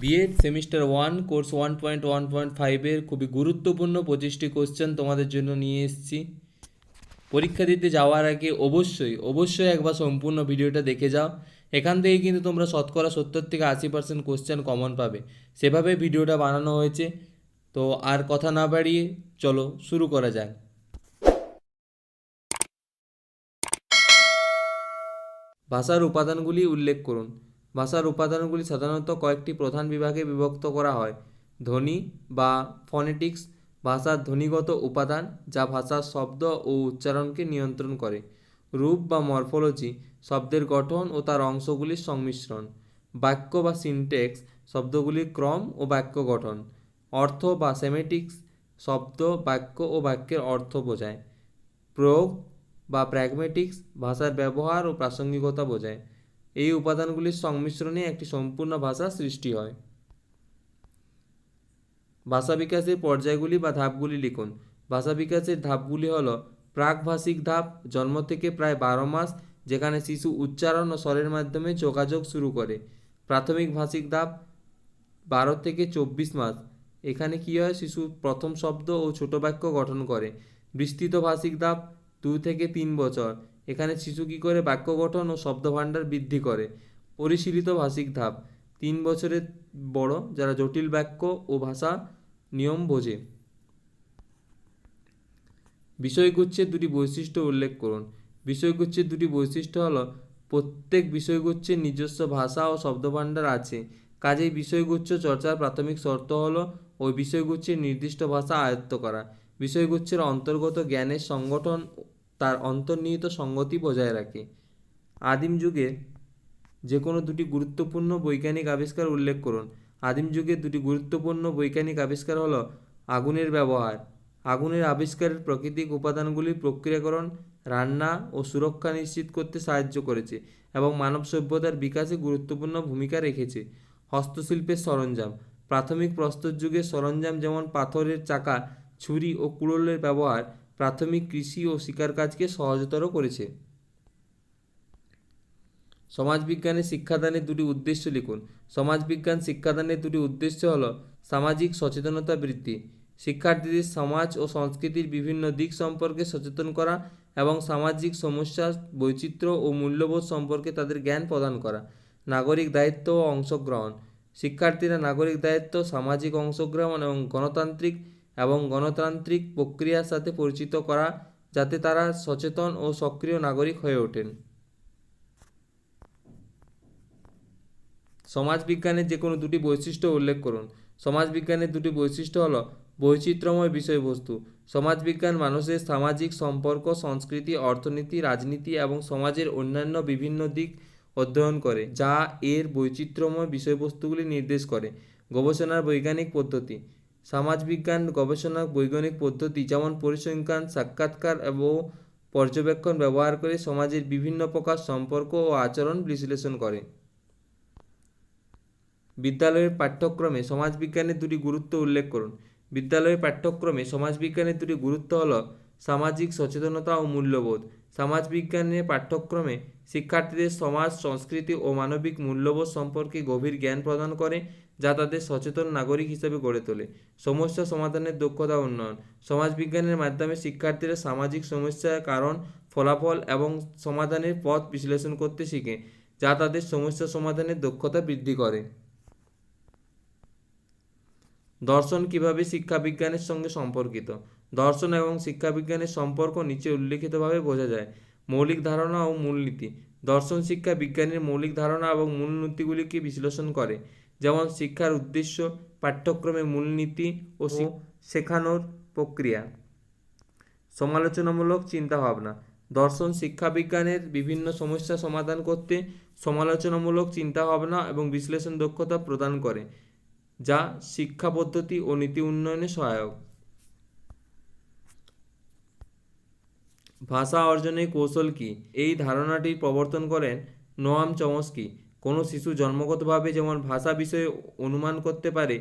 B Ed semester 1 course 1.1.5 খুবই গুরুত্বপূর্ণ 25টি question তোমাদের জন্য নিয়ে এসেছি। পরীক্ষা দিতে যাওয়ার আগে অবশ্যই একবার সম্পূর্ণ ভিডিওটা দেখে যাও। এখান থেকে কিন্তু তোমরা শতকরা 70 থেকে 80% কোশ্চেন কমন পাবে, সেভাবে ভিডিওটা বানানো হয়েছে। তো আর কথা না বাড়িয়ে চলো শুরু করা যাক। ভাষার উপাদানগুলি উল্লেখ করুন। ভাষার উপাদানগুলি সাধারণত কয়েকটি প্রধান বিভাগে বিভক্ত করা হয়। ধ্বনি বা ফনেটিক্স ভাষার ধ্বনিগত উপাদান, যা ভাষার শব্দ ও উচ্চারণকে নিয়ন্ত্রণ করে। রূপ বা মরফোলজি শব্দের গঠন ও তার অংশগুলির সংমিশ্রণ। বাক্য বা সিনট্যাক্স শব্দগুলির ক্রম ও বাক্য গঠন। অর্থ বা সেমেটিক্স শব্দ, বাক্য ও বাক্যের অর্থ বোঝায়। প্রয়োগ বা প্র্যাগমেটিক্স ভাষার ব্যবহার ও প্রাসঙ্গিকতা বোঝায়। এই উপাদানগুলির সংমিশ্রণে একটি সম্পূর্ণ ভাষা সৃষ্টি হয়। ভাষা বিকাশের পর্যায়গুলি বা ধাপগুলি লিখুন। ভাষা বিকাশের ধাপগুলি হল: প্রাকভাষিক ধাপ, জন্ম থেকে প্রায় 12 মাস, যেখানে শিশু উচ্চারণ ও স্বরের মাধ্যমে যোগাযোগ শুরু করে। প্রাথমিক ভাষিক ধাপ 12 থেকে 24 মাস, এখানে কী হয়, শিশু প্রথম শব্দ ও ছোট বাক্য গঠন করে। বিস্তৃত ভাষিক ধাপ 2 থেকে 3 বছর, এখানে শিশু কী করে, বাক্য গঠন ও শব্দভাণ্ডার বৃদ্ধি করে। পরিশীলিত ভাষিক ধাপ 3 বছরের বড়, যারা জটিল বাক্য ও ভাষা নিয়ম বোঝে। বিষয়গুচ্ছের দুটি বৈশিষ্ট্য উল্লেখ করুন। বিষয়গুচ্ছের দুটি বৈশিষ্ট্য হল: প্রত্যেক বিষয়গুচ্ছের নিজস্ব ভাষা ও শব্দভাণ্ডার আছে, কাজেই বিষয়গুচ্ছ চর্চার প্রাথমিক শর্ত হল ওই বিষয়গুচ্ছের নির্দিষ্ট ভাষা আয়ত্ত করা। বিষয়গুচ্ছের অন্তর্গত জ্ঞানের সংগঠন তার অন্তর্নিহিত সংগতি বজায় রাখে। আদিম যুগে যে কোনো দুটি গুরুত্বপূর্ণ বৈজ্ঞানিক আবিষ্কার উল্লেখ করুন। আদিম যুগের দুটি গুরুত্বপূর্ণ বৈজ্ঞানিক আবিষ্কার হল আগুনের ব্যবহার। আগুনের আবিষ্কারের প্রাকৃতিক উপাদানগুলির প্রক্রিয়াকরণ, রান্না ও সুরক্ষা নিশ্চিত করতে সাহায্য করেছে এবং মানব সভ্যতার বিকাশে গুরুত্বপূর্ণ ভূমিকা রেখেছে। হস্তশিল্পের সরঞ্জাম। প্রাথমিক প্রস্তর যুগের সরঞ্জাম যেমন পাথরের চাকা, ছুরি ও কুড়োলের ব্যবহার প্রাথমিক কৃষি ও শিকার কাজকে সহজতর করেছে। সমাজবিজ্ঞানের শিক্ষাদানের দুটি উদ্দেশ্য লিখুন। সমাজবিজ্ঞান শিক্ষাদানের দুটি উদ্দেশ্য হল: সামাজিক সচেতনতা বৃদ্ধি, শিক্ষার্থীদের সমাজ ও সংস্কৃতির বিভিন্ন দিক সম্পর্কে সচেতন করা এবং সামাজিক সমস্যা, বৈচিত্র্য ও মূল্যবোধ সম্পর্কে তাদের জ্ঞান প্রদান করা। নাগরিক দায়িত্ব ও অংশগ্রহণ, শিক্ষার্থীরা নাগরিক দায়িত্ব, সামাজিক অংশগ্রহণ এবং গণতান্ত্রিক প্রক্রিয়ার সাথে পরিচিত করা, যাতে তারা সচেতন ও সক্রিয় নাগরিক হয়ে ওঠেন। সমাজবিজ্ঞানের যে কোনো দুটি বৈশিষ্ট্য উল্লেখ করুন। সমাজবিজ্ঞানের দুটি বৈশিষ্ট্য হল: বৈচিত্র্যময় বিষয়বস্তু। সমাজবিজ্ঞান মানুষের সামাজিক সম্পর্ক, সংস্কৃতি, অর্থনীতি, রাজনীতি এবং সমাজের অন্যান্য বিভিন্ন দিক অধ্যয়ন করে, যা এর বৈচিত্র্যময় বিষয়বস্তুগুলি নির্দেশ করে। গবেষণার বৈজ্ঞানিক পদ্ধতি। সমাজবিজ্ঞান গবেষণার বৈজ্ঞানিক পদ্ধতি যেমন পরিসংখ্যান, সাক্ষাৎকার এবং পর্যবেক্ষণ ব্যবহার করে সমাজের বিভিন্ন প্রকার সম্পর্ক ও আচরণ বিশ্লেষণ করে। বিদ্যালয়ের পাঠ্যক্রমে সমাজবিজ্ঞানের দুটি গুরুত্ব উল্লেখ করুন। বিদ্যালয়ের পাঠ্যক্রমে সমাজবিজ্ঞানের দুটি গুরুত্ব হল সামাজিক সচেতনতা ও মূল্যবোধ। সমাজবিজ্ঞানের পাঠ্যক্রমে শিক্ষার্থীদের সমাজ, সংস্কৃতি ও মানবিক মূল্যবোধ সম্পর্কে গভীর জ্ঞান প্রদান করে, যা তাদের সচেতন নাগরিক হিসেবে গড়ে তোলে। সমস্যা সমাধানের দক্ষতা উন্নয়ন। সমাজবিজ্ঞানের মাধ্যমে শিক্ষার্থীরা সামাজিক সমস্যার কারণ, ফলাফল এবং সমাধানের পথ বিশ্লেষণ করতে শিখে, যা তাদের সমস্যা সমাধানের দক্ষতা বৃদ্ধি করে। দর্শন কিভাবে শিক্ষাবিজ্ঞানের সঙ্গে সম্পর্কিত? দর্শন এবং শিক্ষাবিজ্ঞানের সম্পর্ক নিচে উল্লিখিতভাবে বোঝা যায়। মৌলিক ধারণা ও মূলনীতি। দর্শন শিক্ষা বিজ্ঞানের মৌলিক ধারণা এবং মূলনীতিগুলিকে বিশ্লেষণ করে, যেমন শিক্ষার উদ্দেশ্য, পাঠ্যক্রমের মূলনীতি ও শেখানোর প্রক্রিয়া। সমালোচনামূলক চিন্তাভাবনা। দর্শন শিক্ষাবিজ্ঞানের বিভিন্ন সমস্যা সমাধান করতে সমালোচনামূলক চিন্তাভাবনা এবং বিশ্লেষণ দক্ষতা প্রদান করে, যা শিক্ষা পদ্ধতি ও নীতি উন্নয়নে সহায়ক। ভাষা অর্জনের কৌশল কী? এই ধারণাটির প্রবর্তন করেন নোয়াম চমস্কি। কোনো শিশু জন্মগতভাবে যেমন ভাষা বিষয়ে অনুমান করতে পারে,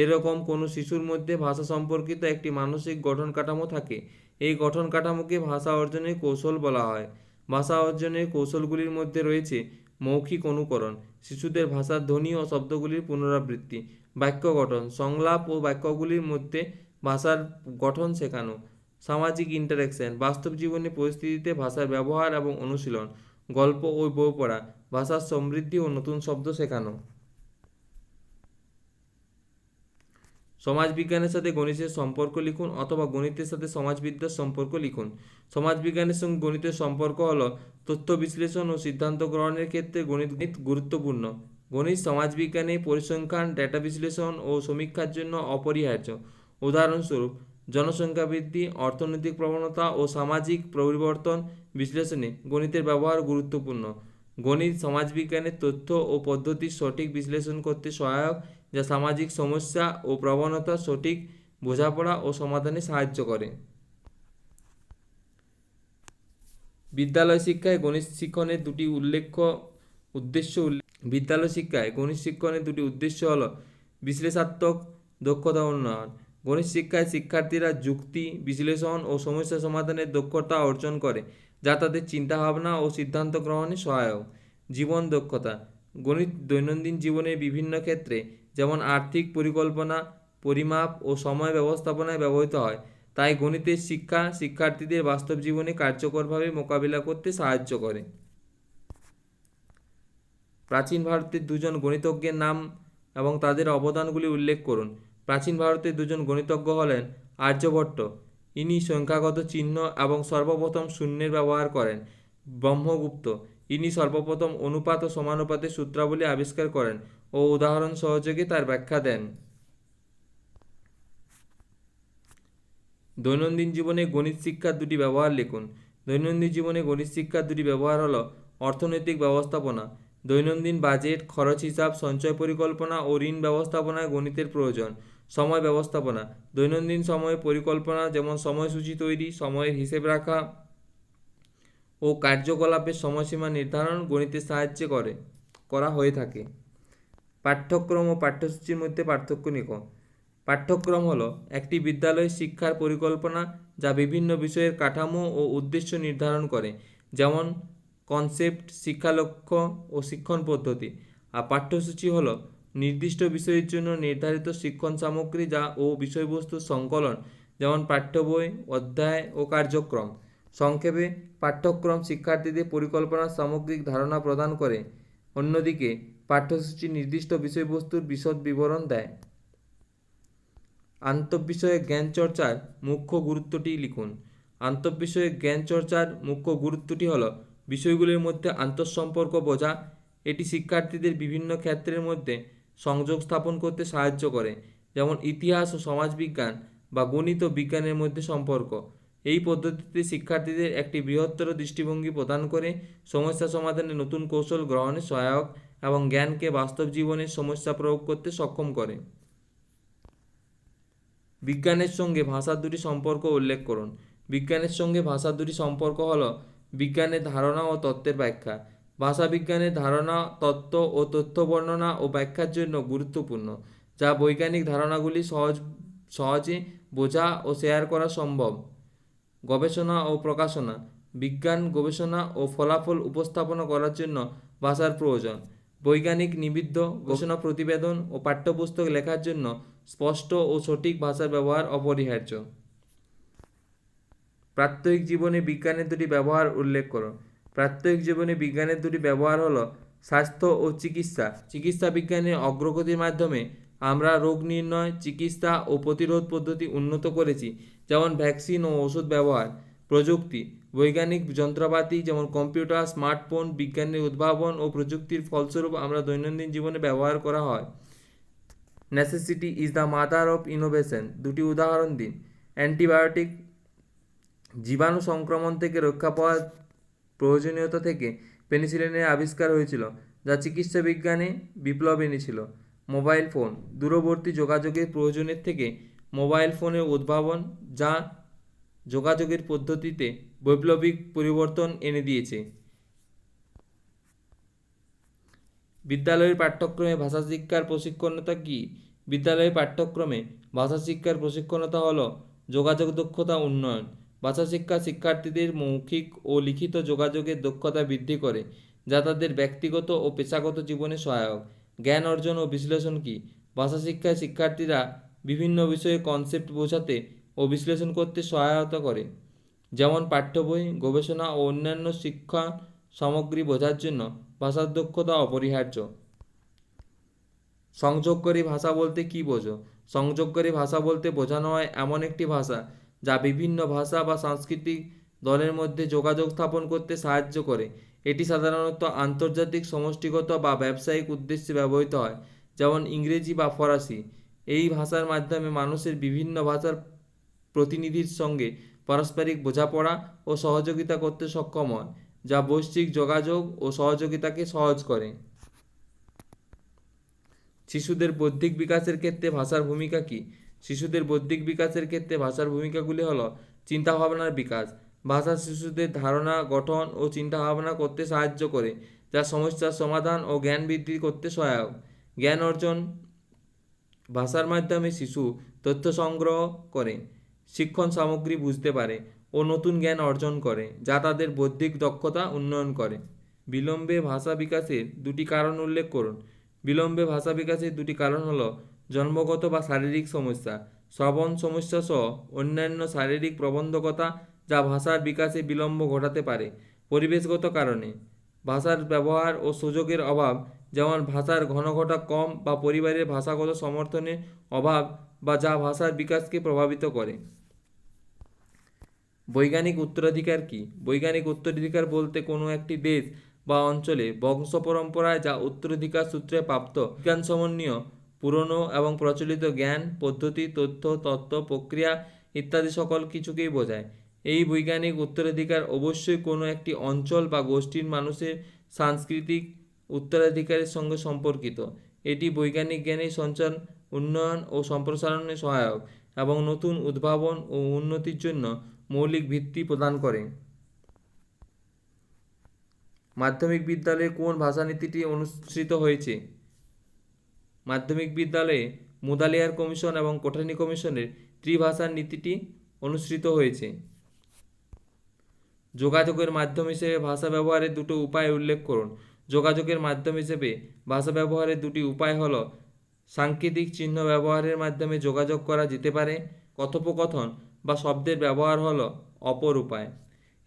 এরকম কোনো শিশুর মধ্যে ভাষা সম্পর্কিত একটি মানসিক গঠন কাঠামো থাকে। এই গঠন কাঠামোকে ভাষা অর্জনের কৌশল বলা হয়। ভাষা অর্জনের কৌশলগুলির মধ্যে রয়েছে মৌখিক অনুকরণ। শিশুদের ভাষার ধ্বনি ও শব্দগুলির পুনরাবৃত্তি। বাক্য গঠন, সংলাপ ও বাক্যগুলির মধ্যে ভাষার গঠন শেখানো। সামাজিক ইন্টারেকশন, বাস্তব জীবনে পরিস্থিতিতে ভাষার ব্যবহার এবং অনুশীলন। গল্প ও বই পড়া, ভাষার সমৃদ্ধি ও নতুন শব্দ শেখানো। সমাজবিজ্ঞানের সাথে গণিতের সম্পর্ক লিখুন অথবা গণিতের সাথে সমাজবিদ্যার সম্পর্ক লিখুন। সমাজবিজ্ঞানের সঙ্গে গণিতের সম্পর্ক হলো তথ্য বিশ্লেষণ ও সিদ্ধান্ত গ্রহণের ক্ষেত্রে গণিত গুরুত্বপূর্ণ। গণিত সমাজবিজ্ঞানে পরিসংখ্যান, ডেটা বিশ্লেষণ ও সমীক্ষার জন্য অপরিহার্য। উদাহরণস্বরূপ, জনসংখ্যা বৃদ্ধি, অর্থনৈতিক প্রবণতা ও সামাজিক পরিবর্তন বিশ্লেষণে গণিতের ব্যবহার গুরুত্বপূর্ণ। গণিত সমাজবিজ্ঞানের তথ্য ও পদ্ধতির সঠিক বিশ্লেষণ করতে সহায়ক, যা সামাজিক সমস্যা ও প্রবণতা সঠিক বোঝাপড়া ও সমাধানে সাহায্য করে। বিদ্যালয় শিক্ষায় গণিত শিক্ষণের দুটি উদ্দেশ্য হল বিশ্লেষণাত্মক দক্ষতা উন্নয়ন। গণিত শিক্ষায় শিক্ষার্থীরা যুক্তি, বিশ্লেষণ ও সমস্যা সমাধানের দক্ষতা অর্জন করে, যা তাদের চিন্তাভাবনা ও সিদ্ধান্ত গ্রহণে সহায়ক। জীবন দক্ষতা, গণিত দৈনন্দিন জীবনের বিভিন্ন ক্ষেত্রে যেমন আর্থিক পরিকল্পনা, পরিমাপ ও সময় ব্যবস্থাপনায় ব্যবহৃত হয়। তাই গণিতের শিক্ষা শিক্ষার্থীদের বাস্তব জীবনে কার্যকরভাবে মোকাবিলা করতে সাহায্য করে। প্রাচীন ভারতের দুজন গণিতজ্ঞের নাম এবং তাদের অবদানগুলি উল্লেখ করুন। প্রাচীন ভারতের দুজন গণিতজ্ঞ হলেন আর্যভট্ট, ইনি সংখ্যাগত চিহ্ন এবং সর্বপ্রথম শূন্যের ব্যবহার করেন। ব্রহ্মগুপ্ত, ইনি সর্বপ্রথম অনুপাত ও সমানুপাতের সূত্রাবলী আবিষ্কার করেন ও উদাহরণ সহযোগে তার ব্যাখ্যা দেন। দৈনন্দিন জীবনে গণিত শিক্ষার দুটি ব্যবহার লিখুন। দৈনন্দিন জীবনে গণিত শিক্ষার দুটি ব্যবহার হলো অর্থনৈতিক ব্যবস্থাপনা, দৈনন্দিন বাজেট, খরচ হিসাব, সঞ্চয় পরিকল্পনা ও ঋণ ব্যবস্থাপনায় গণিতের প্রয়োজন। সময় ব্যবস্থাপনা, দৈনন্দিন সময়ের পরিকল্পনা যেমন সময়সূচি তৈরি, সময়ের হিসেব রাখা ও কার্যকলাপের সময়সীমা নির্ধারণ গণিতের সাহায্যে করা হয়ে থাকে। পাঠ্যক্রম ও পাঠ্যসূচির মধ্যে পার্থক্য লিখুন। পাঠ্যক্রম হলো একটি বিদ্যালয়ের শিক্ষার পরিকল্পনা, যা বিভিন্ন বিষয়ের কাঠামো ও উদ্দেশ্য নির্ধারণ করে, যেমন কনসেপ্ট, শিক্ষা লক্ষ্য ও শিক্ষণ পদ্ধতি। আর পাঠ্যসূচি হলো নির্দিষ্ট বিষয়ের জন্য নির্ধারিত শিক্ষণ সামগ্রী ও বিষয়বস্তুর সংকলন, যেমন পাঠ্য বই, অধ্যায় ও কার্যক্রম। সংক্ষেপে, পাঠ্যক্রম শিক্ষার্থীদের পরিকল্পনার সামগ্রিক ধারণা প্রদান করে, অন্যদিকে পাঠ্যসূচি নির্দিষ্ট বিষয়বস্তুর বিশদ বিবরণ দেয়। আন্তঃবিষয়ক জ্ঞান চর্চার মুখ্য গুরুত্বটি লিখুন। আন্তঃবিষয়ক জ্ঞান চর্চার মুখ্য গুরুত্বটি হল বিষয়গুলির মধ্যে আন্তঃসম্পর্ক বোঝা। এটি শিক্ষার্থীদের বিভিন্ন ক্ষেত্রের মধ্যে সংযোগ স্থাপন করতে সাহায্য করে, যেমন ইতিহাস ও সমাজবিজ্ঞান বা গণিত ও বিজ্ঞানের মধ্যে সম্পর্ক। এই পদ্ধতিতে শিক্ষার্থীদের একটি বৃহত্তর দৃষ্টিভঙ্গি প্রদান করে, সমস্যা সমাধানে নতুন কৌশল গ্রহণে সহায়ক এবং জ্ঞানকে বাস্তব জীবনের সমস্যা প্রয়োগ করতে সক্ষম করে। বিজ্ঞানের সঙ্গে ভাষার দুটি সম্পর্ক উল্লেখ করুন। বিজ্ঞানের সঙ্গে ভাষার দুটি সম্পর্ক হল বিজ্ঞানের ধারণা ও তত্ত্বের ব্যাখ্যা। ভাষা বিজ্ঞানের ধারণা, তত্ত্ব ও তথ্য বর্ণনা ও ব্যাখ্যার জন্য গুরুত্বপূর্ণ, যা বৈজ্ঞানিক ধারণাগুলি সহজে বোঝা ও শেয়ার করা সম্ভব। গবেষণা ও প্রকাশনা, বিজ্ঞান গবেষণা ও ফলাফল উপস্থাপনা করার জন্য ভাষার প্রয়োজন। বৈজ্ঞানিক নিবন্ধ, গবেষণা প্রতিবেদন ও পাঠ্যপুস্তক লেখার জন্য স্পষ্ট ও সঠিক ভাষার ব্যবহার অপরিহার্য। প্রাত্যহিক জীবনে বিজ্ঞানের দুটি ব্যবহার উল্লেখ করো। প্রাত্যহিক জীবনে বিজ্ঞানের দুটি ব্যবহার হলো স্বাস্থ্য ও চিকিৎসা। চিকিৎসা বিজ্ঞানের অগ্রগতির মাধ্যমে আমরা রোগ নির্ণয়, চিকিৎসা ও প্রতিরোধ পদ্ধতি উন্নত করেছি, যেমন ভ্যাকসিন ও ওষুধ ব্যবহার। প্রযুক্তি, বৈজ্ঞানিক যন্ত্রপাতি যেমন কম্পিউটার, স্মার্টফোন বিজ্ঞানের উদ্ভাবন ও প্রযুক্তির ফলস্বরূপ আমরা দৈনন্দিন জীবনে ব্যবহার করা হয়। Necessity is the mother of innovation. দুটি উদাহরণ দিন। অ্যান্টিবায়োটিক, জীবাণু সংক্রমণ থেকে রক্ষা পাওয়ার প্রয়োজনীয়তা থেকে পেনিসিলিনের আবিষ্কার হয়েছিল, যা চিকিৎসা বিজ্ঞানে বিপ্লব এনেছিল। মোবাইল ফোন, দূরবর্তী যোগাযোগের প্রয়োজনের থেকে মোবাইল ফোনের উদ্ভাবন, যা যোগাযোগের পদ্ধতিতে বৈপ্লবিক পরিবর্তন এনে দিয়েছে। বিদ্যালয়ের পাঠ্যক্রমে ভাষা শিক্ষার প্রশিক্ষণতা কী? বিদ্যালয়ের পাঠ্যক্রমে ভাষা শিক্ষার প্রশিক্ষণতা হল যোগাযোগ দক্ষতা উন্নয়ন। ভাষা শিক্ষা শিক্ষার্থীদের মৌখিক ও লিখিত যোগাযোগের দক্ষতা বৃদ্ধি করে, যা তাদের ব্যক্তিগত ও পেশাগত জীবনে সহায়ক। জ্ঞান অর্জন ও বিশ্লেষণ কী? ভাষা শিক্ষায় শিক্ষার্থীরা বিভিন্ন বিষয়ে কনসেপ্ট বোঝাতে ও বিশ্লেষণ করতে সহায়তা করে, যেমন পাঠ্য বই, গবেষণা ও অন্যান্য শিক্ষা সামগ্রী বোঝার জন্য ভাষার দক্ষতা অপরিহার্য। সংযোগকারী ভাষা বলতে কী বোঝো? সংযোগকারী ভাষা বলতে বোঝানো হয় এমন একটি ভাষা যা বিভিন্ন ভাষা বা সাংস্কৃতিক দলের মধ্যে যোগাযোগ স্থাপন করতে সাহায্য করে। এটি সাধারণত আন্তর্জাতিক, সমষ্টিগত বা ব্যবসায়িক উদ্দেশ্যে ব্যবহৃত হয়, যেমন ইংরেজি বা ফরাসি। এই ভাষার মাধ্যমে মানুষের বিভিন্ন ভাষার প্রতিনিধির সঙ্গে পারস্পরিক বোঝাপড়া ও সহযোগিতা করতে সক্ষম হয়, যা বৈশ্বিক যোগাযোগ ও সহযোগিতাকে সহজ করে। শিশুদের বৌদ্ধিক বিকাশের ক্ষেত্রে ভাষার ভূমিকা কী? শিশুদের বৌদ্ধিক বিকাশের ক্ষেত্রে ভাষার ভূমিকাগুলি হল চিন্তাভাবনার বিকাশ। ভাষা শিশুদের ধারণা গঠন ও চিন্তাভাবনা করতে সাহায্য করে, যা সমস্যার সমাধান ও জ্ঞান বৃদ্ধি করতে সহায়ক। জ্ঞান অর্জন, ভাষার মাধ্যমে শিশু তথ্য সংগ্রহ করে, শিক্ষণ সামগ্রী বুঝতে পারে ও নতুন জ্ঞান অর্জন করে, যা তাদের বৌদ্ধিক দক্ষতা উন্নয়ন করে। বিলম্বে ভাষা বিকাশের দুটি কারণ উল্লেখ করুন। বিলম্বে ভাষা বিকাশের দুটি কারণ হল জন্মগত বা শারীরিক সমস্যা, শ্রবণ সমস্যা সহ অন্যান্য শারীরিক প্রবন্ধকতা যা ভাষার বিকাশে বিলম্ব ঘটাতে পারে। পরিবেশগত কারণে ভাষার ব্যবহার ও সুযোগের অভাব, যেমন ভাষার ঘনঘটা কম বা পরিবারের ভাষাগত সমর্থনের অভাব, বা যা ভাষার বিকাশকে প্রভাবিত করে। বৈজ্ঞানিক উত্তরাধিকার কী? বৈজ্ঞানিক উত্তরাধিকার বলতে কোনো একটি দেশ বা অঞ্চলে বংশ পরম্পরায় যা উত্তরাধিকার সূত্রে প্রাপ্ত বিজ্ঞান সমন্বীয় পুরনো এবং প্রচলিত জ্ঞান, পদ্ধতি, তথ্য, তত্ত্ব, প্রক্রিয়া ইত্যাদি সকল কিছুকেই বোঝায়। এই বৈজ্ঞানিক উত্তরাধিকার অবশ্যই কোনো একটি অঞ্চল বা গোষ্ঠীর মানুষের সাংস্কৃতিক উত্তরাধিকারের সঙ্গে সম্পর্কিত। এটি বৈজ্ঞানিক জ্ঞানের সঞ্চার, উন্নয়ন ও সম্প্রসারণে সহায়ক এবং নতুন উদ্ভাবন ও উন্নতির জন্য মৌলিক ভিত্তি প্রদান করে। মাধ্যমিক বিদ্যালয়ে কোন ভাষানীতিটি অনুসৃত হয়েছে? মাধ্যমিক বিদ্যালয়ে মুদালিয়ার কমিশন এবং কোঠারি কমিশনের ত্রিভাষার নীতিটি অনুসৃত হয়েছে। যোগাযোগের মাধ্যম হিসেবে ভাষা ব্যবহারের দুটো উপায় উল্লেখ করুন। যোগাযোগের মাধ্যম হিসেবে ভাষা ব্যবহারের দুটি উপায় হল সাংকেতিক চিহ্ন ব্যবহারের মাধ্যমে যোগাযোগ করা যেতে পারে, কথোপকথন বা শব্দের ব্যবহার হলো অপর উপায়।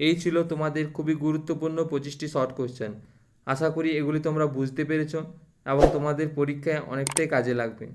এই ছিল তোমাদের খুবই গুরুত্বপূর্ণ 25টি শর্ট কোশ্চেন। আশা করি এগুলি তোমরা বুঝতে পেরেছ এবং তোমাদের পরীক্ষায় অনেকটাই কাজে লাগবে।